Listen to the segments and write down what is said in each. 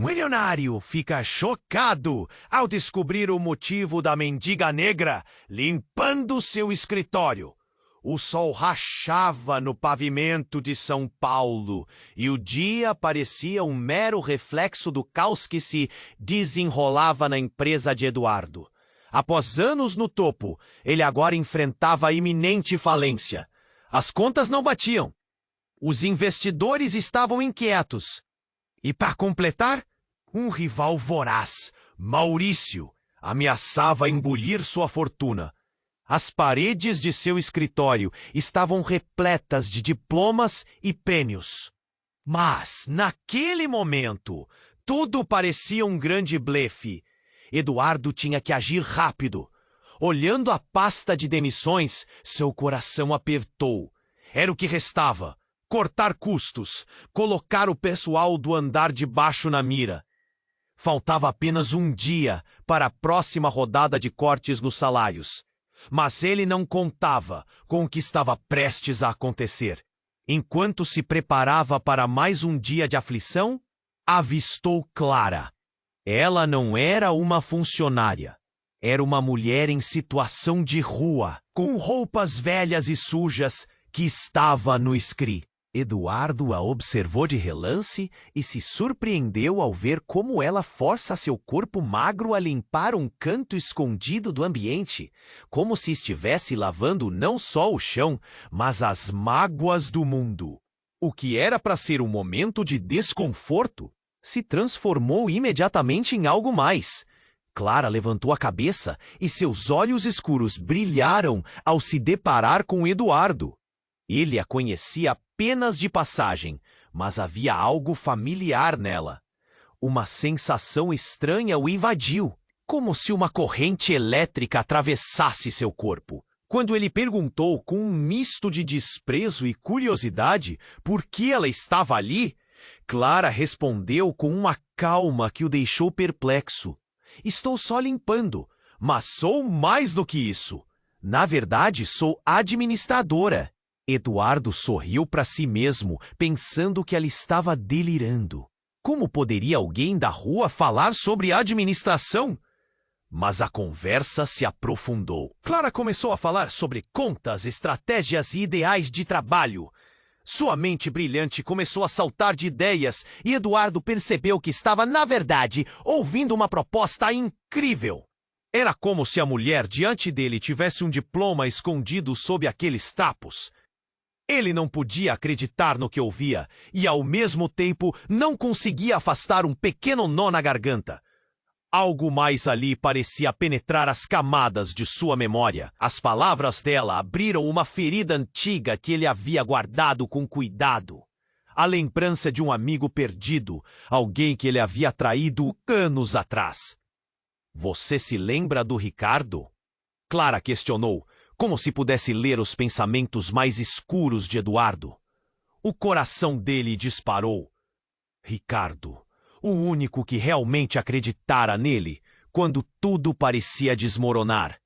Milionário fica chocado ao descobrir o motivo da mendiga negra limpando seu escritório. O sol rachava no pavimento de São Paulo e o dia parecia um mero reflexo do caos que se desenrolava na empresa de Eduardo. Após anos no topo, ele agora enfrentava a iminente falência. As contas não batiam. Os investidores estavam inquietos. E para completar, um rival voraz, Maurício, ameaçava engolir sua fortuna. As paredes de seu escritório estavam repletas de diplomas e prêmios. Mas, naquele momento, tudo parecia um grande blefe. Eduardo tinha que agir rápido. Olhando a pasta de demissões, seu coração apertou. Era o que restava. Cortar custos, colocar o pessoal do andar de baixo na mira. Faltava apenas um dia para a próxima rodada de cortes nos salários. Mas ele não contava com o que estava prestes a acontecer. Enquanto se preparava para mais um dia de aflição, avistou Clara. Ela não era uma funcionária. Era uma mulher em situação de rua, com roupas velhas e sujas, que estava no escritório. Eduardo a observou de relance e se surpreendeu ao ver como ela força seu corpo magro a limpar um canto escondido do ambiente, como se estivesse lavando não só o chão, mas as mágoas do mundo. O que era para ser um momento de desconforto se transformou imediatamente em algo mais. Clara levantou a cabeça e seus olhos escuros brilharam ao se deparar com Eduardo. Ele a conhecia apenas de passagem, mas havia algo familiar nela. Uma sensação estranha o invadiu, como se uma corrente elétrica atravessasse seu corpo. Quando ele perguntou com um misto de desprezo e curiosidade por que ela estava ali, Clara respondeu com uma calma que o deixou perplexo. Estou só limpando, mas sou mais do que isso. Na verdade, sou administradora. Eduardo sorriu para si mesmo, pensando que ela estava delirando. Como poderia alguém da rua falar sobre administração? Mas a conversa se aprofundou. Clara começou a falar sobre contas, estratégias e ideais de trabalho. Sua mente brilhante começou a saltar de ideias e Eduardo percebeu que estava, na verdade, ouvindo uma proposta incrível. Era como se a mulher diante dele tivesse um diploma escondido sob aqueles trapos. Ele não podia acreditar no que ouvia e, ao mesmo tempo, não conseguia afastar um pequeno nó na garganta. Algo mais ali parecia penetrar as camadas de sua memória. As palavras dela abriram uma ferida antiga que ele havia guardado com cuidado. A lembrança de um amigo perdido, alguém que ele havia traído anos atrás. Você se lembra do Ricardo? Clara questionou, como se pudesse ler os pensamentos mais escuros de Eduardo. O coração dele disparou. Ricardo, o único que realmente acreditara nele, quando tudo parecia desmoronar.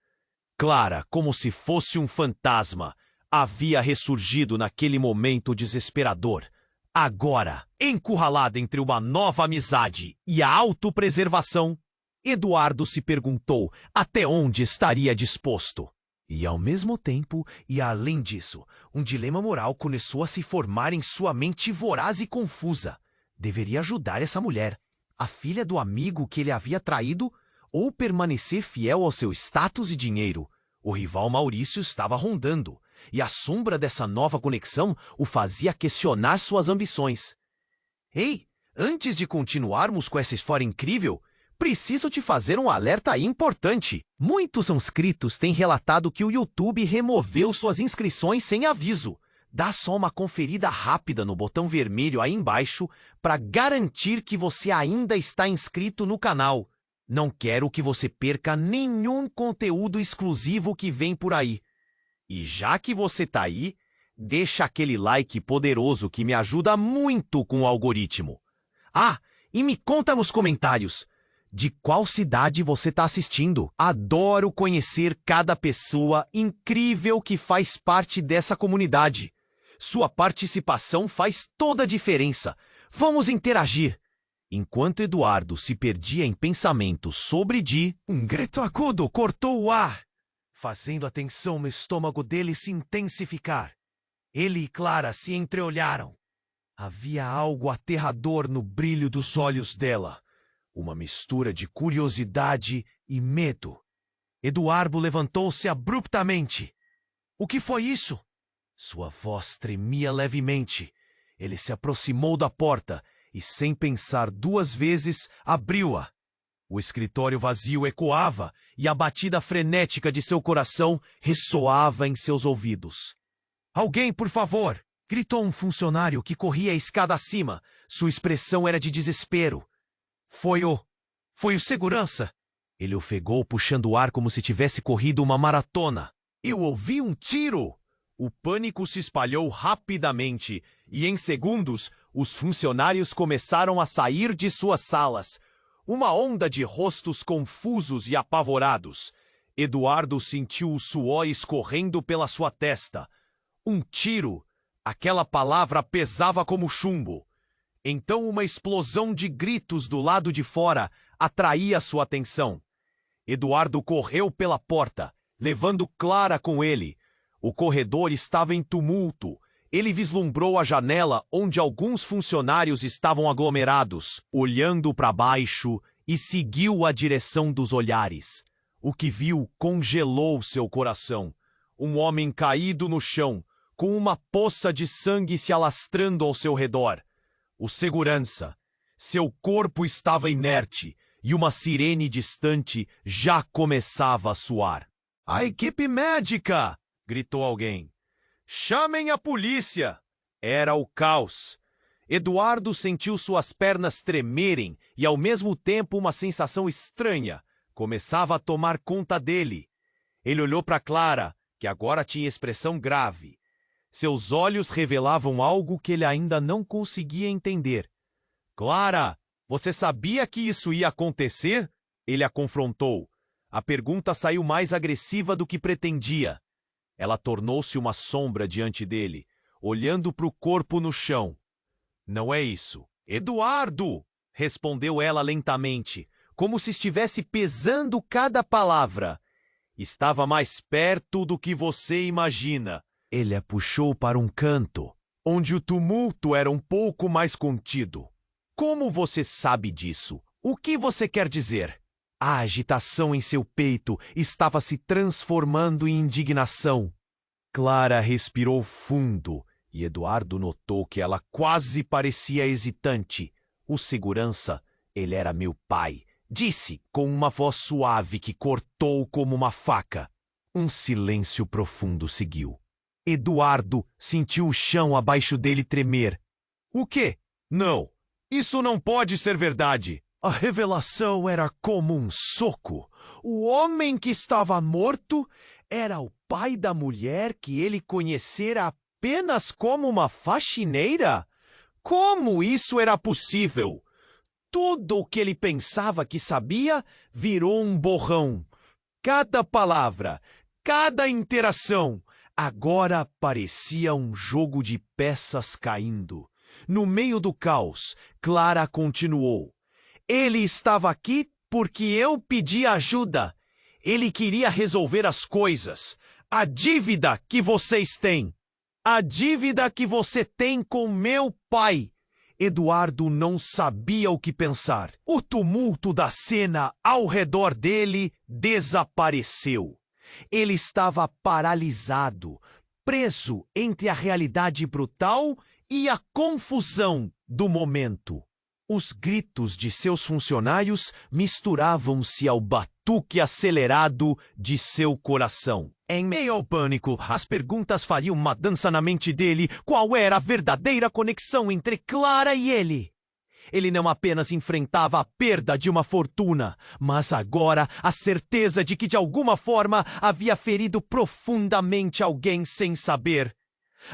Clara, como se fosse um fantasma, havia ressurgido naquele momento desesperador. Agora, encurralada entre uma nova amizade e a autopreservação, Eduardo se perguntou até onde estaria disposto. E ao mesmo tempo, e além disso, um dilema moral começou a se formar em sua mente voraz e confusa. Deveria ajudar essa mulher, a filha do amigo que ele havia traído, ou permanecer fiel ao seu status e dinheiro? O rival Maurício estava rondando, e a sombra dessa nova conexão o fazia questionar suas ambições. Ei, antes de continuarmos com essa história incrível, preciso te fazer um alerta importante. Muitos inscritos têm relatado que o YouTube removeu suas inscrições sem aviso. Dá só uma conferida rápida no botão vermelho aí embaixo para garantir que você ainda está inscrito no canal. Não quero que você perca nenhum conteúdo exclusivo que vem por aí. E já que você tá aí, deixa aquele like poderoso que me ajuda muito com o algoritmo. Ah, e me conta nos comentários. De qual cidade você está assistindo? Adoro conhecer cada pessoa incrível que faz parte dessa comunidade. Sua participação faz toda a diferença. Vamos interagir. Enquanto Eduardo se perdia em pensamentos sobre Di, um grito agudo cortou o ar, fazendo a tensão no estômago dele se intensificar. Ele e Clara se entreolharam. Havia algo aterrador no brilho dos olhos dela, uma mistura de curiosidade e medo. Eduardo levantou-se abruptamente. O que foi isso? Sua voz tremia levemente. Ele se aproximou da porta e, sem pensar duas vezes, abriu-a. O escritório vazio ecoava e a batida frenética de seu coração ressoava em seus ouvidos. "Alguém, por favor!" gritou um funcionário que corria a escada acima. Sua expressão era de desespero. Foi o segurança. Ele ofegou, puxando o ar como se tivesse corrido uma maratona. "Eu ouvi um tiro!" O pânico se espalhou rapidamente e, em segundos, os funcionários começaram a sair de suas salas. Uma onda de rostos confusos e apavorados. Eduardo sentiu o suor escorrendo pela sua testa. Um tiro! Aquela palavra pesava como chumbo. Então uma explosão de gritos do lado de fora atraía sua atenção. Eduardo correu pela porta, levando Clara com ele. O corredor estava em tumulto. Ele vislumbrou a janela onde alguns funcionários estavam aglomerados, olhando para baixo, e seguiu a direção dos olhares. O que viu congelou seu coração. Um homem caído no chão, com uma poça de sangue se alastrando ao seu redor. O segurança. Seu corpo estava inerte e uma sirene distante já começava a soar. "A equipe médica!" gritou alguém. "Chamem a polícia!" Era o caos. Eduardo sentiu suas pernas tremerem e, ao mesmo tempo, uma sensação estranha começava a tomar conta dele. Ele olhou para Clara, que agora tinha expressão grave. Seus olhos revelavam algo que ele ainda não conseguia entender. "Clara, você sabia que isso ia acontecer?" Ele a confrontou. A pergunta saiu mais agressiva do que pretendia. Ela tornou-se uma sombra diante dele, olhando para o corpo no chão. "Não é isso." "Eduardo!" respondeu ela lentamente, como se estivesse pesando cada palavra. "Estava mais perto do que você imagina." Ele a puxou para um canto, onde o tumulto era um pouco mais contido. "Como você sabe disso? O que você quer dizer?" A agitação em seu peito estava se transformando em indignação. Clara respirou fundo e Eduardo notou que ela quase parecia hesitante. "O segurança, ele era meu pai", disse com uma voz suave que cortou como uma faca. Um silêncio profundo seguiu. Eduardo sentiu o chão abaixo dele tremer. "O quê? Não, isso não pode ser verdade." A revelação era como um soco. O homem que estava morto era o pai da mulher que ele conhecera apenas como uma faxineira? Como isso era possível? Tudo o que ele pensava que sabia virou um borrão. Cada palavra, cada interação, agora parecia um jogo de peças caindo. No meio do caos, Clara continuou. "Ele estava aqui porque eu pedi ajuda. Ele queria resolver as coisas. A dívida que vocês têm. A dívida que você tem com meu pai." Eduardo não sabia o que pensar. O tumulto da cena ao redor dele desapareceu. Ele estava paralisado, preso entre a realidade brutal e a confusão do momento. Os gritos de seus funcionários misturavam-se ao batuque acelerado de seu coração. Em meio ao pânico, as perguntas fariam uma dança na mente dele. Qual era a verdadeira conexão entre Clara e ele? Ele não apenas enfrentava a perda de uma fortuna, mas agora a certeza de que de alguma forma havia ferido profundamente alguém sem saber.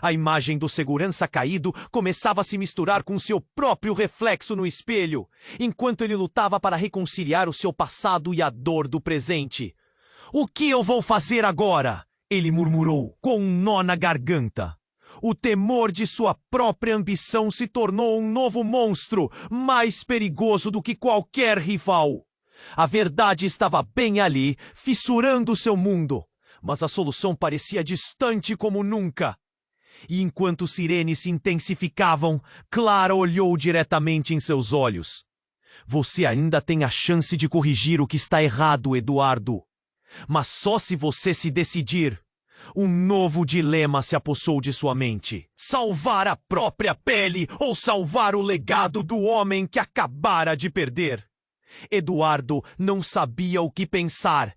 A imagem do segurança caído começava a se misturar com seu próprio reflexo no espelho, enquanto ele lutava para reconciliar o seu passado e a dor do presente. "O que eu vou fazer agora?" ele murmurou, com um nó na garganta. O temor de sua própria ambição se tornou um novo monstro, mais perigoso do que qualquer rival. A verdade estava bem ali, fissurando seu mundo, mas a solução parecia distante como nunca. E enquanto os sirenes se intensificavam, Clara olhou diretamente em seus olhos. Você ainda tem a chance de corrigir o que está errado, Eduardo. Mas só se você se decidir. Um novo dilema se apossou de sua mente. Salvar a própria pele ou salvar o legado do homem que acabara de perder? Eduardo não sabia o que pensar.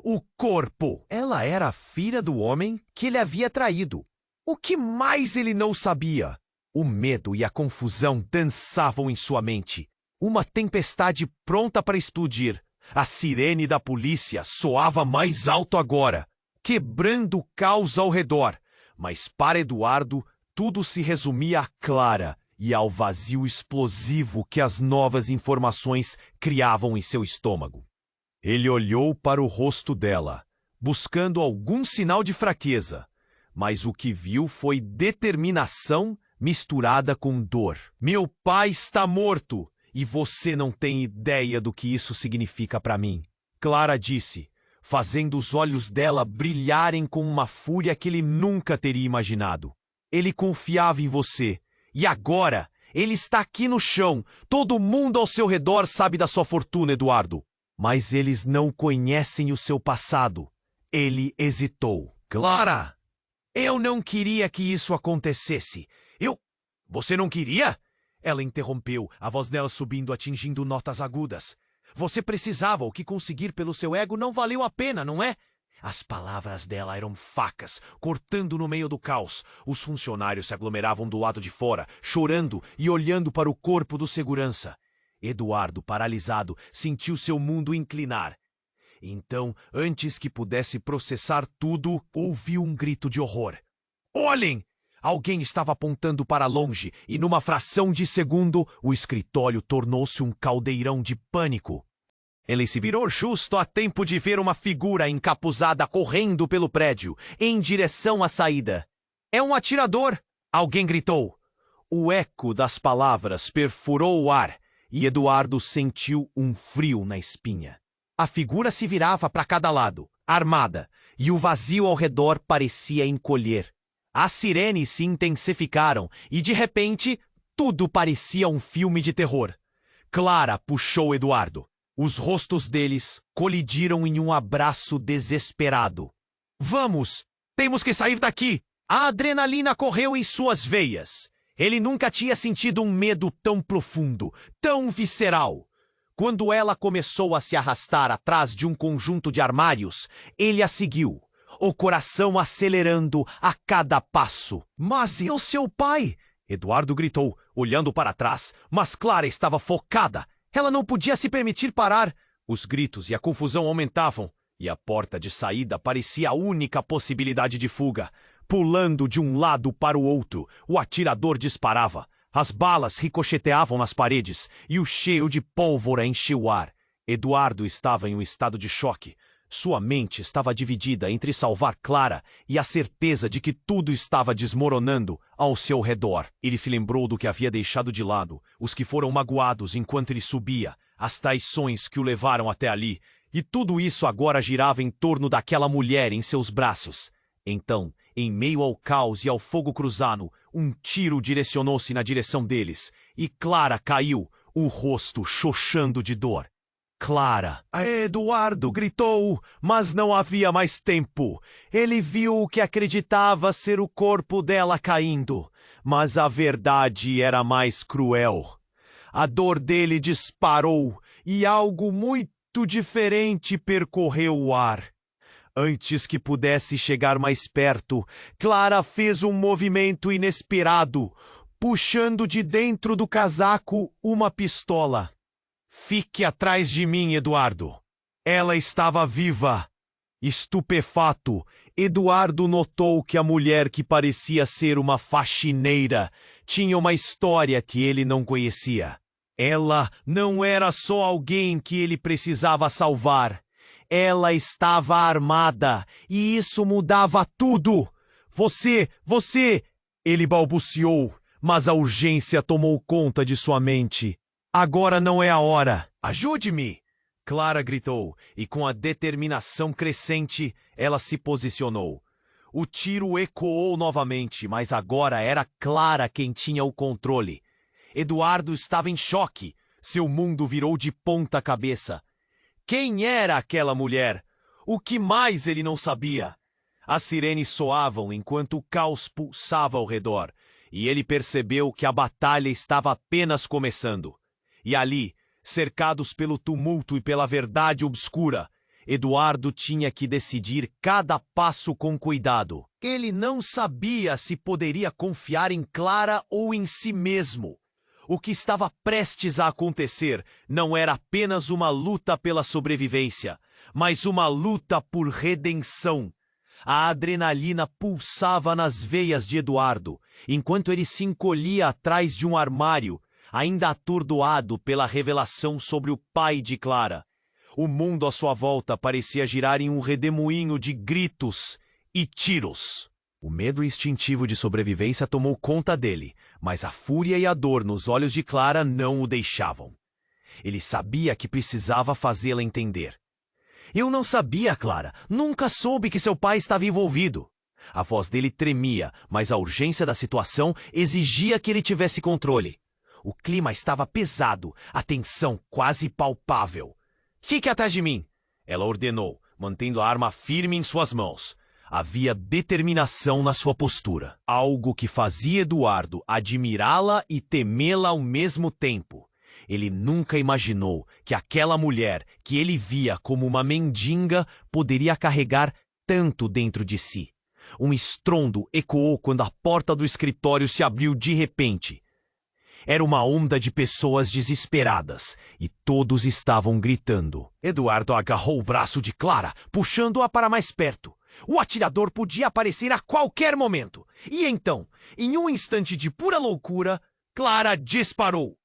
O corpo. Ela era a filha do homem que ele havia traído. O que mais ele não sabia? O medo e a confusão dançavam em sua mente. Uma tempestade pronta para explodir. A sirene da polícia soava mais alto agora, quebrando o caos ao redor. Mas para Eduardo, tudo se resumia a Clara e ao vazio explosivo que as novas informações criavam em seu estômago. Ele olhou para o rosto dela, buscando algum sinal de fraqueza, mas o que viu foi determinação misturada com dor. Meu pai está morto! E você não tem ideia do que isso significa para mim, Clara disse, fazendo os olhos dela brilharem com uma fúria que ele nunca teria imaginado. Ele confiava em você, e agora ele está aqui no chão. Todo mundo ao seu redor sabe da sua fortuna, Eduardo. Mas eles não conhecem o seu passado. Ele hesitou. Clara, eu não queria que isso acontecesse. Você não queria? Ela interrompeu, a voz dela subindo, atingindo notas agudas. Você precisava, o que conseguir pelo seu ego não valeu a pena, não é? As palavras dela eram facas, cortando no meio do caos. Os funcionários se aglomeravam do lado de fora, chorando e olhando para o corpo do segurança. Eduardo, paralisado, sentiu seu mundo inclinar. Então, antes que pudesse processar tudo, ouviu um grito de horror. Olhem! Alguém estava apontando para longe e, numa fração de segundo, o escritório tornou-se um caldeirão de pânico. Ele se virou justo a tempo de ver uma figura encapuzada correndo pelo prédio, em direção à saída. É um atirador! Alguém gritou. O eco das palavras perfurou o ar e Eduardo sentiu um frio na espinha. A figura se virava para cada lado, armada, e o vazio ao redor parecia encolher. As sirenes se intensificaram e, de repente, tudo parecia um filme de terror. Clara puxou Eduardo. Os rostos deles colidiram em um abraço desesperado. Vamos! Temos que sair daqui! A adrenalina correu em suas veias. Ele nunca tinha sentido um medo tão profundo, tão visceral. Quando ela começou a se arrastar atrás de um conjunto de armários, ele a seguiu. O coração acelerando a cada passo. Mas e o seu pai? Eduardo gritou, olhando para trás, mas Clara estava focada. Ela não podia se permitir parar. Os gritos e a confusão aumentavam, e a porta de saída parecia a única possibilidade de fuga. Pulando de um lado para o outro, o atirador disparava. As balas ricocheteavam nas paredes, e o cheiro de pólvora enchia o ar. Eduardo estava em um estado de choque. Sua mente estava dividida entre salvar Clara e a certeza de que tudo estava desmoronando ao seu redor. Ele se lembrou do que havia deixado de lado, os que foram magoados enquanto ele subia, as traições que o levaram até ali, e tudo isso agora girava em torno daquela mulher em seus braços. Então, em meio ao caos e ao fogo cruzado, um tiro direcionou-se na direção deles, e Clara caiu, o rosto xoxando de dor. Clara! Eduardo gritou, mas não havia mais tempo. Ele viu o que acreditava ser o corpo dela caindo, mas a verdade era mais cruel. A dor dele disparou e algo muito diferente percorreu o ar. Antes que pudesse chegar mais perto, Clara fez um movimento inesperado, puxando de dentro do casaco uma pistola. Fique atrás de mim, Eduardo. Ela estava viva. Estupefato, Eduardo notou que a mulher que parecia ser uma faxineira tinha uma história que ele não conhecia. Ela não era só alguém que ele precisava salvar. Ela estava armada, e isso mudava tudo. Você... Ele balbuciou, mas a urgência tomou conta de sua mente. Agora não é a hora. Ajude-me! Clara gritou, e com a determinação crescente, ela se posicionou. O tiro ecoou novamente, mas agora era Clara quem tinha o controle. Eduardo estava em choque. Seu mundo virou de ponta cabeça. Quem era aquela mulher? O que mais ele não sabia? As sirenes soavam enquanto o caos pulsava ao redor, e ele percebeu que a batalha estava apenas começando. E ali, cercados pelo tumulto e pela verdade obscura, Eduardo tinha que decidir cada passo com cuidado. Ele não sabia se poderia confiar em Clara ou em si mesmo. O que estava prestes a acontecer não era apenas uma luta pela sobrevivência, mas uma luta por redenção. A adrenalina pulsava nas veias de Eduardo, enquanto ele se encolhia atrás de um armário, ainda atordoado pela revelação sobre o pai de Clara. O mundo à sua volta parecia girar em um redemoinho de gritos e tiros. O medo instintivo de sobrevivência tomou conta dele, mas a fúria e a dor nos olhos de Clara não o deixavam. Ele sabia que precisava fazê-la entender. Eu não sabia, Clara. Nunca soube que seu pai estava envolvido. A voz dele tremia, mas a urgência da situação exigia que ele tivesse controle. O clima estava pesado, a tensão quase palpável. Fique atrás de mim, ela ordenou, mantendo a arma firme em suas mãos. Havia determinação na sua postura, algo que fazia Eduardo admirá-la e temê-la ao mesmo tempo. Ele nunca imaginou que aquela mulher, que ele via como uma mendiga, poderia carregar tanto dentro de si. Um estrondo ecoou quando a porta do escritório se abriu de repente. Era uma onda de pessoas desesperadas, e todos estavam gritando. Eduardo agarrou o braço de Clara, puxando-a para mais perto. O atirador podia aparecer a qualquer momento. E então, em um instante de pura loucura, Clara disparou.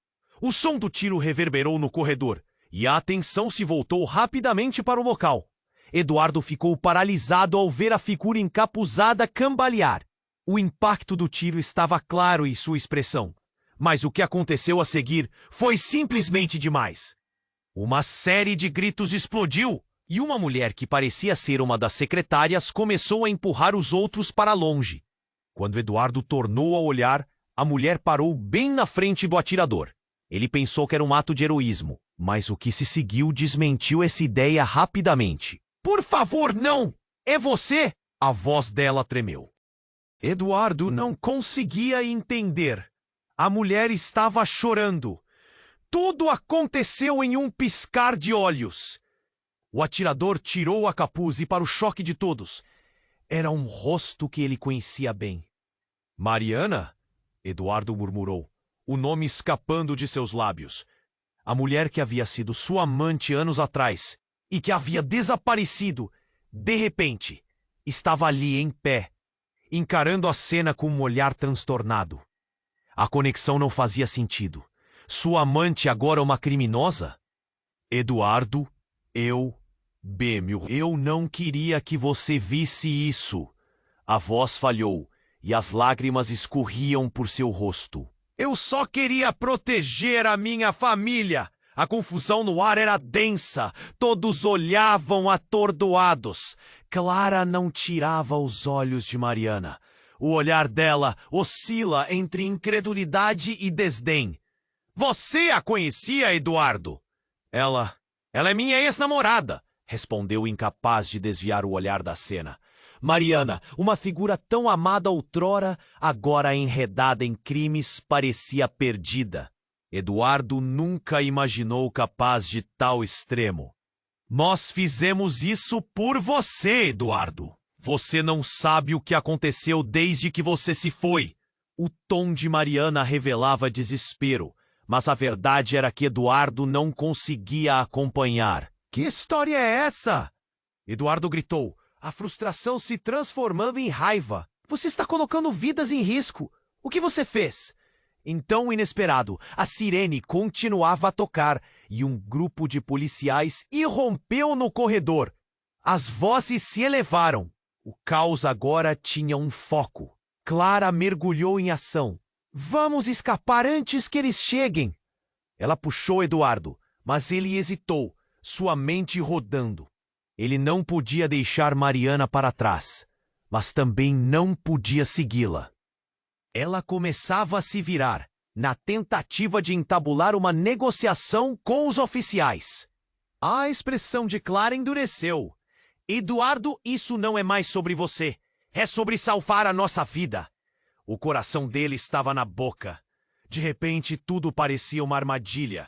O som do tiro reverberou no corredor, e a atenção se voltou rapidamente para o local. Eduardo ficou paralisado ao ver a figura encapuzada cambalear. O impacto do tiro estava claro em sua expressão, mas o que aconteceu a seguir foi simplesmente demais. Uma série de gritos explodiu, e uma mulher que parecia ser uma das secretárias começou a empurrar os outros para longe. Quando Eduardo tornou a olhar, a mulher parou bem na frente do atirador. Ele pensou que era um ato de heroísmo, mas o que se seguiu desmentiu essa ideia rapidamente. Por favor, não! É você! A voz dela tremeu. Eduardo não conseguia entender. A mulher estava chorando. Tudo aconteceu em um piscar de olhos. O atirador tirou a capuz e, para o choque de todos, era um rosto que ele conhecia bem. Mariana? Eduardo murmurou, o nome escapando de seus lábios. A mulher que havia sido sua amante anos atrás e que havia desaparecido, de repente, estava ali em pé, encarando a cena com um olhar transtornado. A conexão não fazia sentido. Sua amante agora uma criminosa? Eduardo, eu não queria que você visse isso. A voz falhou e as lágrimas escorriam por seu rosto. Eu só queria proteger a minha família. A confusão no ar era densa. Todos olhavam atordoados. Clara não tirava os olhos de Mariana. O olhar dela oscila entre incredulidade e desdém. Você a conhecia, Eduardo? Ela é minha ex-namorada, respondeu incapaz de desviar o olhar da cena. Mariana, uma figura tão amada outrora, agora enredada em crimes, parecia perdida. Eduardo nunca imaginou capaz de tal extremo. Nós fizemos isso por você, Eduardo. Você não sabe o que aconteceu desde que você se foi. O tom de Mariana revelava desespero, mas a verdade era que Eduardo não conseguia acompanhar. Que história é essa? Eduardo gritou, a frustração se transformando em raiva. Você está colocando vidas em risco. O que você fez? Então, inesperado, a sirene continuava a tocar e um grupo de policiais irrompeu no corredor. As vozes se elevaram. O caos agora tinha um foco. Clara mergulhou em ação. Vamos escapar antes que eles cheguem! Ela puxou Eduardo, mas ele hesitou, sua mente rodando. Ele não podia deixar Mariana para trás, mas também não podia segui-la. Ela começava a se virar, na tentativa de entabular uma negociação com os oficiais. A expressão de Clara endureceu. Eduardo, isso não é mais sobre você. É sobre salvar a nossa vida. O coração dele estava na boca. De repente, tudo parecia uma armadilha.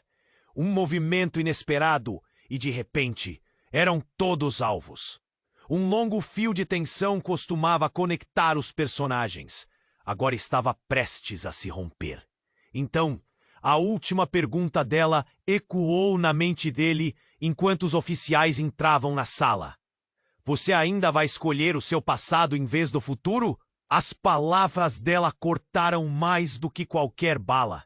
Um movimento inesperado e, de repente, eram todos alvos. Um longo fio de tensão costumava conectar os personagens. Agora estava prestes a se romper. Então, a última pergunta dela ecoou na mente dele enquanto os oficiais entravam na sala. Você ainda vai escolher o seu passado em vez do futuro? As palavras dela cortaram mais do que qualquer bala.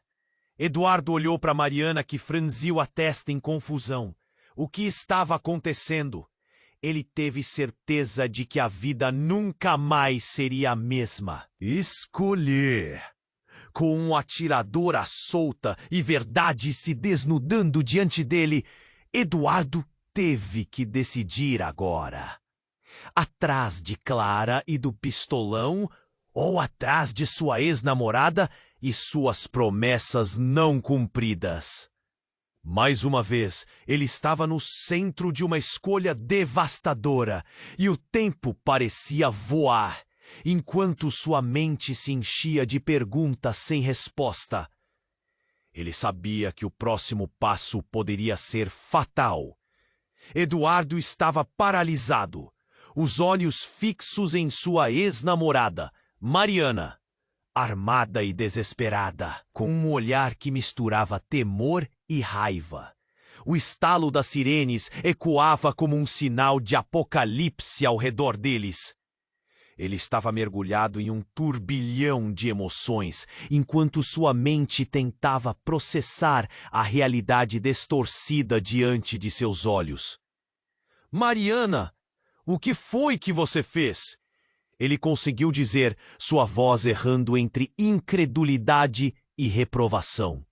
Eduardo olhou para Mariana, que franziu a testa em confusão. O que estava acontecendo? Ele teve certeza de que a vida nunca mais seria a mesma. Escolher. Com uma atiradora solta e verdade se desnudando diante dele, Eduardo teve que decidir agora. Atrás de Clara e do pistolão, ou atrás de sua ex-namorada e suas promessas não cumpridas. Mais uma vez, ele estava no centro de uma escolha devastadora e o tempo parecia voar, enquanto sua mente se enchia de perguntas sem resposta. Ele sabia que o próximo passo poderia ser fatal. Eduardo estava paralisado, os olhos fixos em sua ex-namorada, Mariana, armada e desesperada, com um olhar que misturava temor e raiva. O estalo das sirenes ecoava como um sinal de apocalipse ao redor deles. Ele estava mergulhado em um turbilhão de emoções, enquanto sua mente tentava processar a realidade distorcida diante de seus olhos. Mariana, o que foi que você fez? Ele conseguiu dizer, sua voz errando entre incredulidade e reprovação.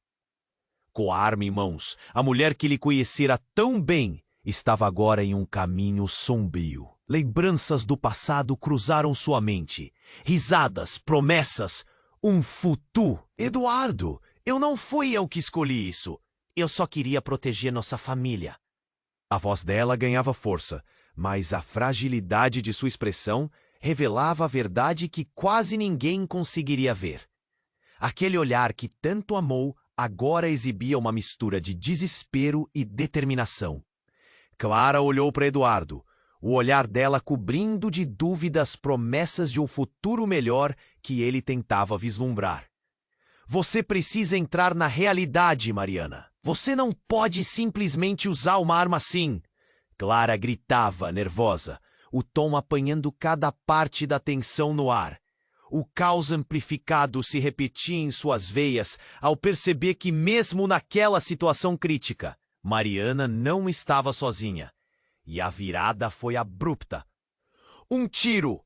Com a arma em mãos, a mulher que lhe conhecera tão bem estava agora em um caminho sombrio. Lembranças do passado cruzaram sua mente. Risadas, promessas, um futuro. Eduardo, eu não fui eu que escolhi isso. Eu só queria proteger nossa família. A voz dela ganhava força, mas a fragilidade de sua expressão revelava a verdade que quase ninguém conseguiria ver. Aquele olhar que tanto amou agora exibia uma mistura de desespero e determinação. Clara olhou para Eduardo, o olhar dela cobrindo de dúvida as promessas de um futuro melhor que ele tentava vislumbrar. Você precisa entrar na realidade, Mariana. Você não pode simplesmente usar uma arma assim. Clara gritava, nervosa, o tom apanhando cada parte da tensão no ar. O caos amplificado se repetia em suas veias ao perceber que mesmo naquela situação crítica, Mariana não estava sozinha. E a virada foi abrupta. Um tiro!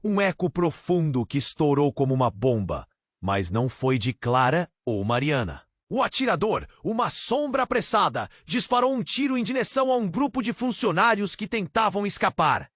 Um eco profundo que estourou como uma bomba, mas não foi de Clara ou Mariana. O atirador, uma sombra apressada, disparou um tiro em direção a um grupo de funcionários que tentavam escapar.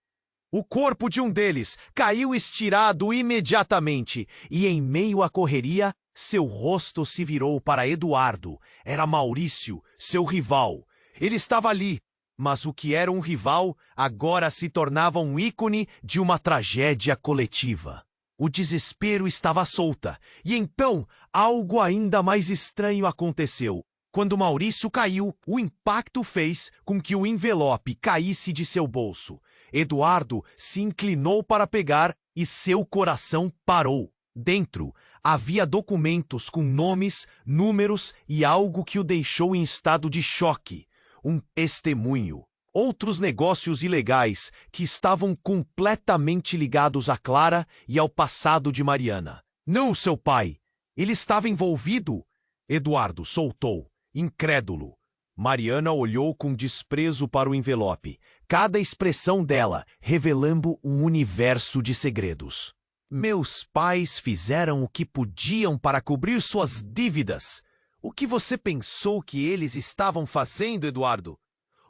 O corpo de um deles caiu estirado imediatamente e, em meio à correria, seu rosto se virou para Eduardo. Era Maurício, seu rival. Ele estava ali, mas o que era um rival agora se tornava um ícone de uma tragédia coletiva. O desespero estava solta, e então algo ainda mais estranho aconteceu. Quando Maurício caiu, o impacto fez com que o envelope caísse de seu bolso. Eduardo se inclinou para pegar e seu coração parou. Dentro havia documentos com nomes, números e algo que o deixou em estado de choque. Um testemunho. Outros negócios ilegais que estavam completamente ligados a Clara e ao passado de Mariana. Não seu pai. Ele estava envolvido. Eduardo soltou, incrédulo. Mariana olhou com desprezo para o envelope, cada expressão dela revelando um universo de segredos. Meus pais fizeram o que podiam para cobrir suas dívidas. O que você pensou que eles estavam fazendo, Eduardo?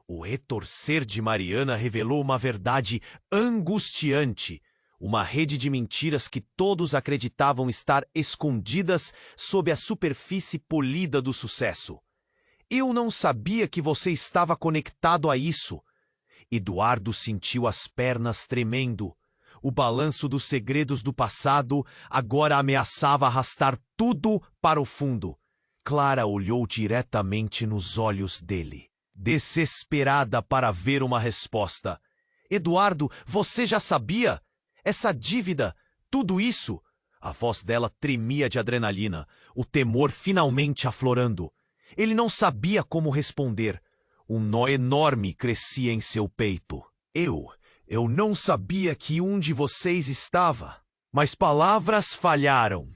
O retorcer de Mariana revelou uma verdade angustiante. Uma rede de mentiras que todos acreditavam estar escondidas sob a superfície polida do sucesso. Eu não sabia que você estava conectado a isso. Eduardo sentiu as pernas tremendo. O balanço dos segredos do passado agora ameaçava arrastar tudo para o fundo. Clara olhou diretamente nos olhos dele, desesperada para ver uma resposta. Eduardo, você já sabia? Essa dívida, tudo isso? A voz dela tremia de adrenalina, o temor finalmente aflorando. Ele não sabia como responder. Um nó enorme crescia em seu peito. Eu não sabia que um de vocês estava. Mas palavras falharam.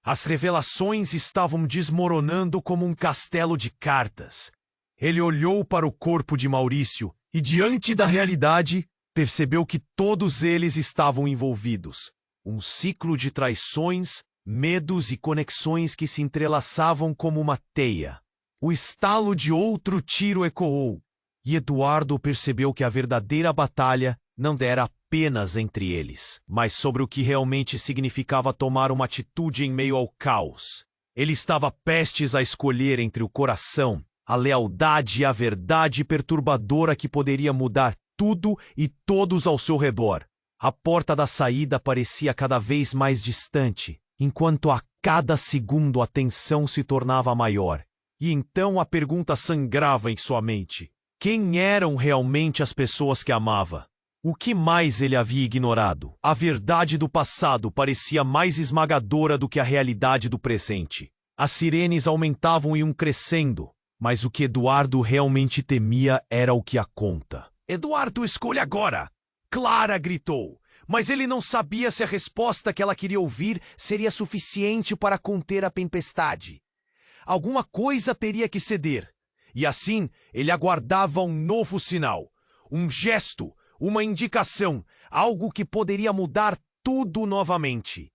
As revelações estavam desmoronando como um castelo de cartas. Ele olhou para o corpo de Maurício e, diante da realidade, percebeu que todos eles estavam envolvidos. Um ciclo de traições, medos e conexões que se entrelaçavam como uma teia. O estalo de outro tiro ecoou, e Eduardo percebeu que a verdadeira batalha não era apenas entre eles, mas sobre o que realmente significava tomar uma atitude em meio ao caos. Ele estava prestes a escolher entre o coração, a lealdade e a verdade perturbadora que poderia mudar tudo e todos ao seu redor. A porta da saída parecia cada vez mais distante, enquanto a cada segundo a tensão se tornava maior. E então a pergunta sangrava em sua mente. Quem eram realmente as pessoas que amava? O que mais ele havia ignorado? A verdade do passado parecia mais esmagadora do que a realidade do presente. As sirenes aumentavam e iam crescendo, mas o que Eduardo realmente temia era o que a conta. Eduardo, escolha agora! Clara gritou, mas ele não sabia se a resposta que ela queria ouvir seria suficiente para conter a tempestade. Alguma coisa teria que ceder, e assim ele aguardava um novo sinal, um gesto, uma indicação, algo que poderia mudar tudo novamente.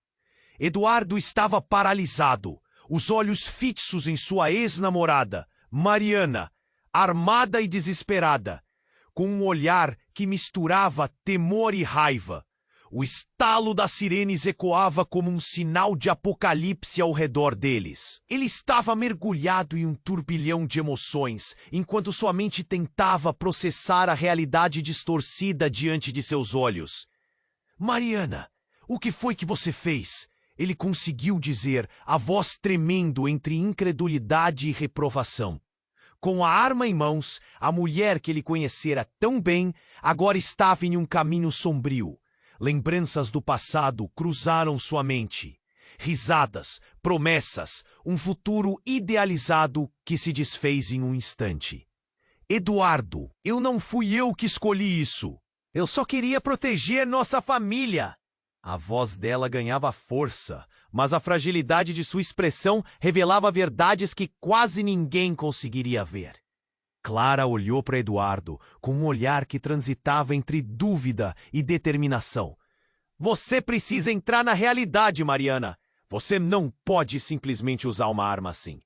Eduardo estava paralisado, os olhos fixos em sua ex-namorada, Mariana, armada e desesperada, com um olhar que misturava temor e raiva. O estalo das sirenes ecoava como um sinal de apocalipse ao redor deles. Ele estava mergulhado em um turbilhão de emoções, enquanto sua mente tentava processar a realidade distorcida diante de seus olhos. Mariana, o que foi que você fez? Ele conseguiu dizer, a voz tremendo entre incredulidade e reprovação. Com a arma em mãos, a mulher que ele conhecera tão bem agora estava em um caminho sombrio. Lembranças do passado cruzaram sua mente. Risadas, promessas, um futuro idealizado que se desfez em um instante. Eduardo, não fui eu que escolhi isso. Eu só queria proteger nossa família. A voz dela ganhava força, mas a fragilidade de sua expressão revelava verdades que quase ninguém conseguiria ver. Clara olhou para Eduardo com um olhar que transitava entre dúvida e determinação. Você precisa entrar na realidade, Mariana. Você não pode simplesmente usar uma arma assim.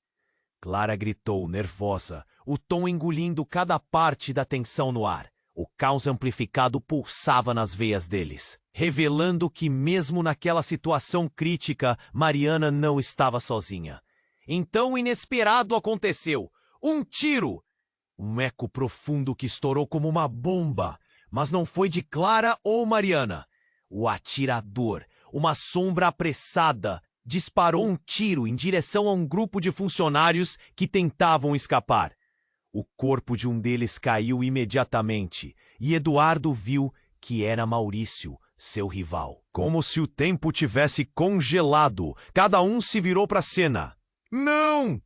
Clara gritou, nervosa, o tom engolindo cada parte da tensão no ar. O caos amplificado pulsava nas veias deles, revelando que mesmo naquela situação crítica, Mariana não estava sozinha. Então o inesperado aconteceu. Um tiro! Um eco profundo que estourou como uma bomba, mas não foi de Clara ou Mariana. O atirador, uma sombra apressada, disparou um tiro em direção a um grupo de funcionários que tentavam escapar. O corpo de um deles caiu imediatamente, e Eduardo viu que era Maurício, seu rival. Como se o tempo tivesse congelado, cada um se virou para a cena. Não!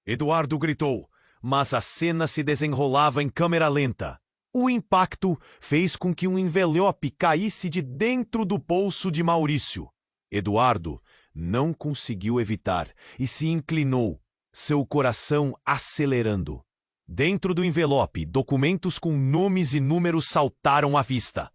Eduardo gritou. Mas a cena se desenrolava em câmera lenta. O impacto fez com que um envelope caísse de dentro do bolso de Maurício. Eduardo não conseguiu evitar e se inclinou, seu coração acelerando. Dentro do envelope, documentos com nomes e números saltaram à vista.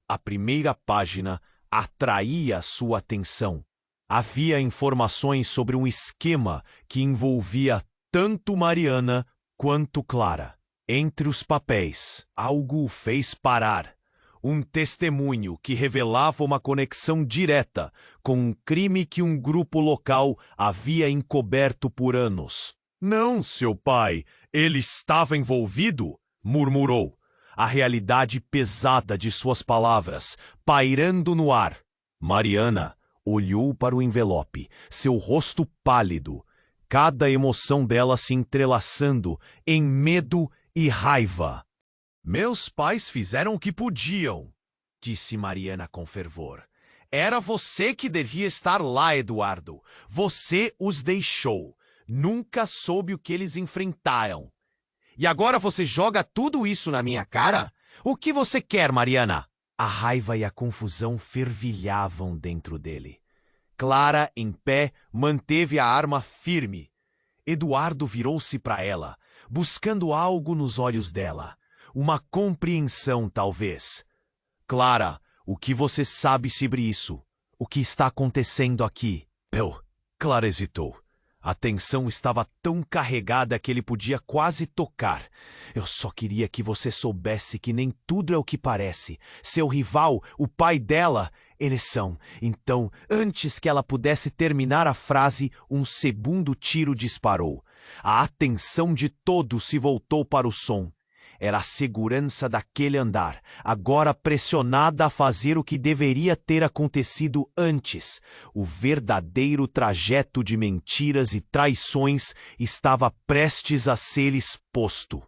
A primeira página atraía sua atenção. Havia informações sobre um esquema que envolvia tanto Mariana quanto Clara. Entre os papéis, algo o fez parar. Um testemunho que revelava uma conexão direta com um crime que um grupo local havia encoberto por anos. "Não, seu pai, ele estava envolvido?" murmurou, a realidade pesada de suas palavras pairando no ar. Mariana olhou para o envelope, seu rosto pálido, cada emoção dela se entrelaçando em medo e raiva. "Meus pais fizeram o que podiam", disse Mariana com fervor. "Era você que devia estar lá, Eduardo. Você os deixou. Nunca soube o que eles enfrentaram. E agora você joga tudo isso na minha cara? O que você quer, Mariana?" A raiva e a confusão fervilhavam dentro dele. Clara, em pé, manteve a arma firme. Eduardo virou-se para ela, buscando algo nos olhos dela. Uma compreensão, talvez. "Clara, o que você sabe sobre isso? O que está acontecendo aqui?" Clara hesitou. A tensão estava tão carregada que ele podia quase tocar. "Eu só queria que você soubesse que nem tudo é o que parece. Seu rival, o pai dela, eles são." Então, antes que ela pudesse terminar a frase, um segundo tiro disparou. A atenção de todos se voltou para o som. Era a segurança daquele andar, agora pressionada a fazer o que deveria ter acontecido antes. O verdadeiro trajeto de mentiras e traições estava prestes a ser exposto.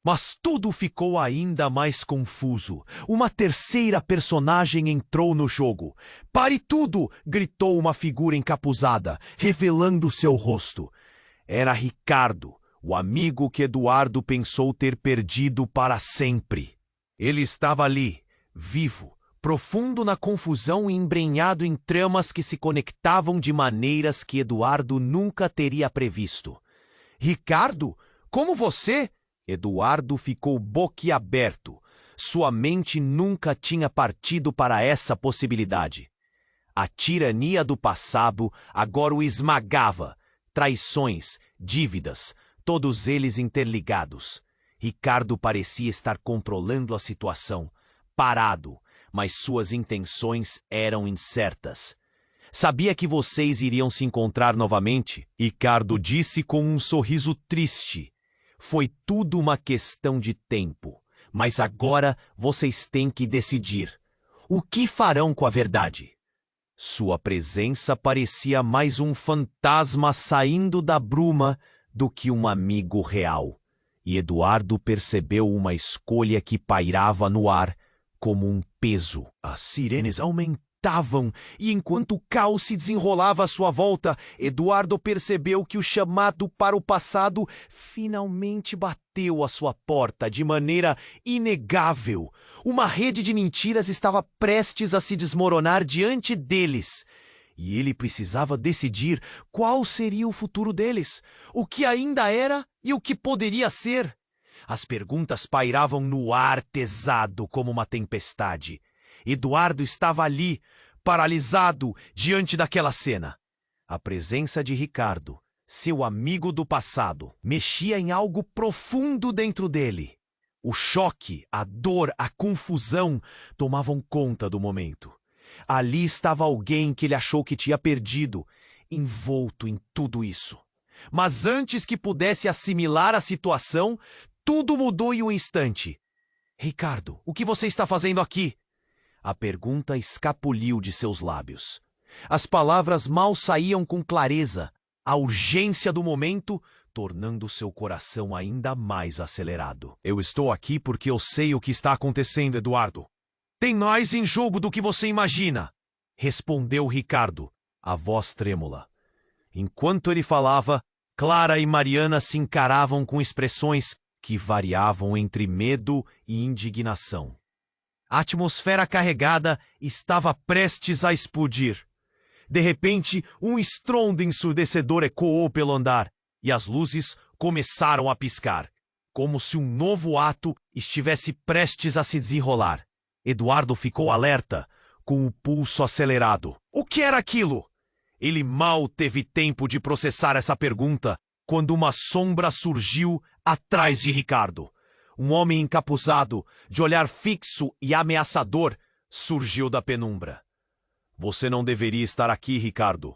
Mas tudo ficou ainda mais confuso. Uma terceira personagem entrou no jogo. "Pare tudo!" gritou uma figura encapuzada, revelando seu rosto. Era Ricardo, o amigo que Eduardo pensou ter perdido para sempre. Ele estava ali, vivo, profundo na confusão e embrenhado em tramas que se conectavam de maneiras que Eduardo nunca teria previsto. "Ricardo? Como você?" Eduardo ficou boquiaberto. Sua mente nunca tinha partido para essa possibilidade. A tirania do passado agora o esmagava. Traições, dívidas, todos eles interligados. Ricardo parecia estar controlando a situação, parado, mas suas intenções eram incertas. "Sabia que vocês iriam se encontrar novamente?" Ricardo disse com um sorriso triste. "Foi tudo uma questão de tempo, mas agora vocês têm que decidir. O que farão com a verdade?" Sua presença parecia mais um fantasma saindo da bruma do que um amigo real. E Eduardo percebeu uma escolha que pairava no ar como um peso. As sirenes aumentavam e enquanto o caos se desenrolava à sua volta, Eduardo percebeu que o chamado para o passado finalmente bateu à sua porta de maneira inegável. Uma rede de mentiras estava prestes a se desmoronar diante deles. E ele precisava decidir qual seria o futuro deles, o que ainda era e o que poderia ser. As perguntas pairavam no ar pesado como uma tempestade. Eduardo estava ali, paralisado diante daquela cena. A presença de Ricardo, seu amigo do passado, mexia em algo profundo dentro dele. O choque, a dor, a confusão tomavam conta do momento. Ali estava alguém que ele achou que tinha perdido, envolto em tudo isso. Mas antes que pudesse assimilar a situação, tudo mudou em um instante. "Ricardo, o que você está fazendo aqui?" A pergunta escapuliu de seus lábios. As palavras mal saíam com clareza, a urgência do momento tornando seu coração ainda mais acelerado. "Eu estou aqui porque eu sei o que está acontecendo, Eduardo. Tem mais em jogo do que você imagina", respondeu Ricardo, a voz trêmula. Enquanto ele falava, Clara e Mariana se encaravam com expressões que variavam entre medo e indignação. A atmosfera carregada estava prestes a explodir. De repente, um estrondo ensurdecedor ecoou pelo andar e as luzes começaram a piscar, como se um novo ato estivesse prestes a se desenrolar. Eduardo ficou alerta, com o pulso acelerado. O que era aquilo? Ele mal teve tempo de processar essa pergunta quando uma sombra surgiu atrás de Ricardo. Um homem encapuzado, de olhar fixo e ameaçador, surgiu da penumbra. Você não deveria estar aqui, Ricardo.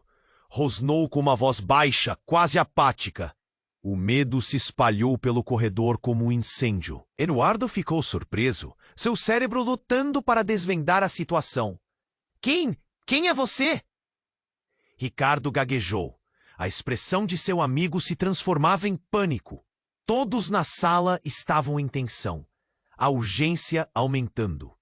Rosnou com uma voz baixa, quase apática. O medo se espalhou pelo corredor como um incêndio. Eduardo ficou surpreso, seu cérebro lutando para desvendar a situação. Quem é você? Ricardo gaguejou. A expressão de seu amigo se transformava em pânico. Todos na sala estavam em tensão, a urgência aumentando.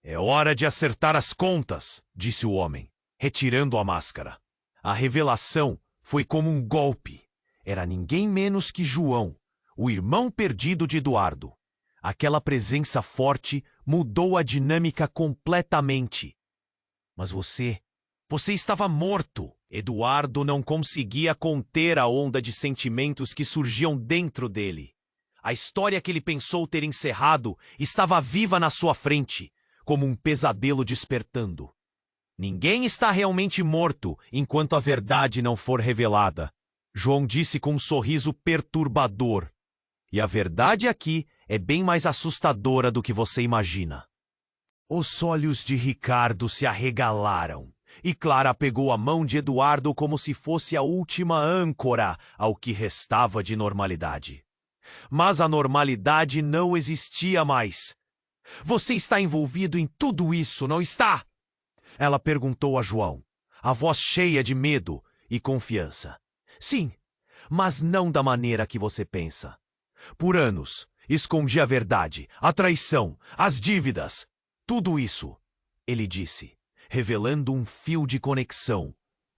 É hora de acertar as contas, disse o homem, retirando a máscara. A revelação foi como um golpe. Era ninguém menos que João, o irmão perdido de Eduardo. Aquela presença forte mudou a dinâmica completamente. Mas você estava morto. Eduardo não conseguia conter a onda de sentimentos que surgiam dentro dele. A história que ele pensou ter encerrado estava viva na sua frente, como um pesadelo despertando. Ninguém está realmente morto enquanto a verdade não for revelada, João disse com um sorriso perturbador. E a verdade aqui é bem mais assustadora do que você imagina. Os olhos de Ricardo se arregalaram. E Clara pegou a mão de Eduardo como se fosse a última âncora ao que restava de normalidade. Mas a normalidade não existia mais. Você está envolvido em tudo isso, não está? Ela perguntou a João, a voz cheia de medo e confiança. Sim, mas não da maneira que você pensa. Por anos, escondi a verdade, a traição, as dívidas. Tudo isso, ele disse, revelando um fio de conexão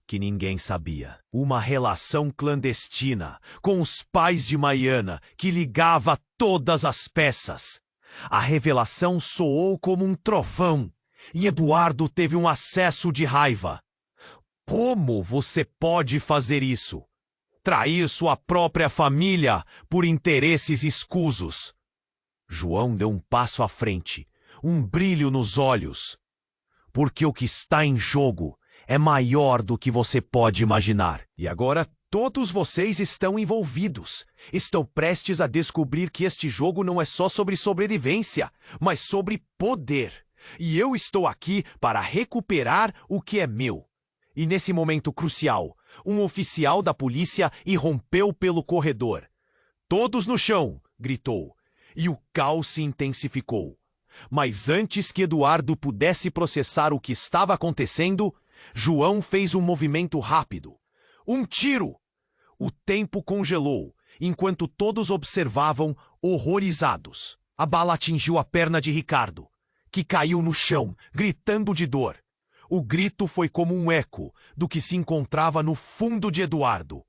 que ninguém sabia. Uma relação clandestina com os pais de Maiana que ligava todas as peças. A revelação soou como um trovão e Eduardo teve um acesso de raiva. Como você pode fazer isso? Trair sua própria família por interesses escusos. João deu um passo à frente, um brilho nos olhos. Porque o que está em jogo é maior do que você pode imaginar. E agora todos vocês estão envolvidos. Estou prestes a descobrir que este jogo não é só sobre sobrevivência, mas sobre poder. E eu estou aqui para recuperar o que é meu. E nesse momento crucial, um oficial da polícia irrompeu pelo corredor. Todos no chão, gritou. E o caos se intensificou. Mas antes que Eduardo pudesse processar o que estava acontecendo, João fez um movimento rápido. Um tiro! O tempo congelou, enquanto todos observavam horrorizados. A bala atingiu a perna de Ricardo, que caiu no chão, gritando de dor. O grito foi como um eco do que se encontrava no fundo de Eduardo.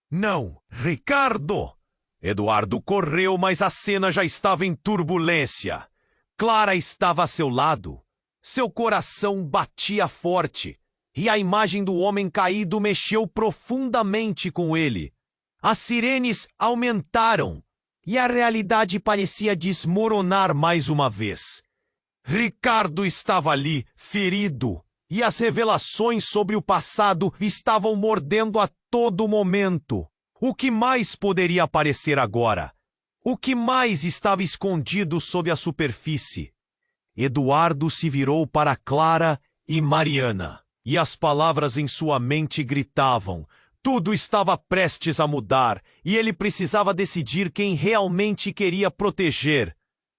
Não, Ricardo! Eduardo correu, mas a cena já estava em turbulência. Clara estava a seu lado. Seu coração batia forte, e a imagem do homem caído mexeu profundamente com ele. As sirenes aumentaram, e a realidade parecia desmoronar mais uma vez. Ricardo estava ali, ferido, e as revelações sobre o passado estavam mordendo a todo momento. O que mais poderia aparecer agora? O que mais estava escondido sob a superfície? Eduardo se virou para Clara e Mariana, e as palavras em sua mente gritavam. Tudo estava prestes a mudar, e ele precisava decidir quem realmente queria proteger.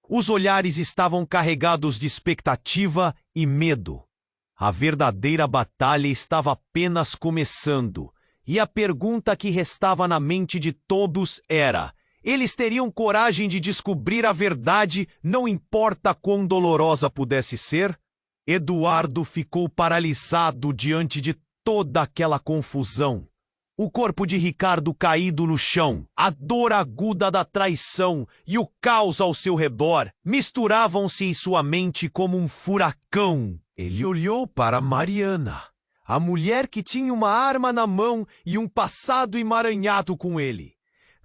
Os olhares estavam carregados de expectativa e medo. A verdadeira batalha estava apenas começando, e a pergunta que restava na mente de todos era: eles teriam coragem de descobrir a verdade, não importa quão dolorosa pudesse ser? Eduardo ficou paralisado diante de toda aquela confusão. O corpo de Ricardo caído no chão, a dor aguda da traição e o caos ao seu redor misturavam-se em sua mente como um furacão. Ele olhou para Mariana, a mulher que tinha uma arma na mão e um passado emaranhado com ele.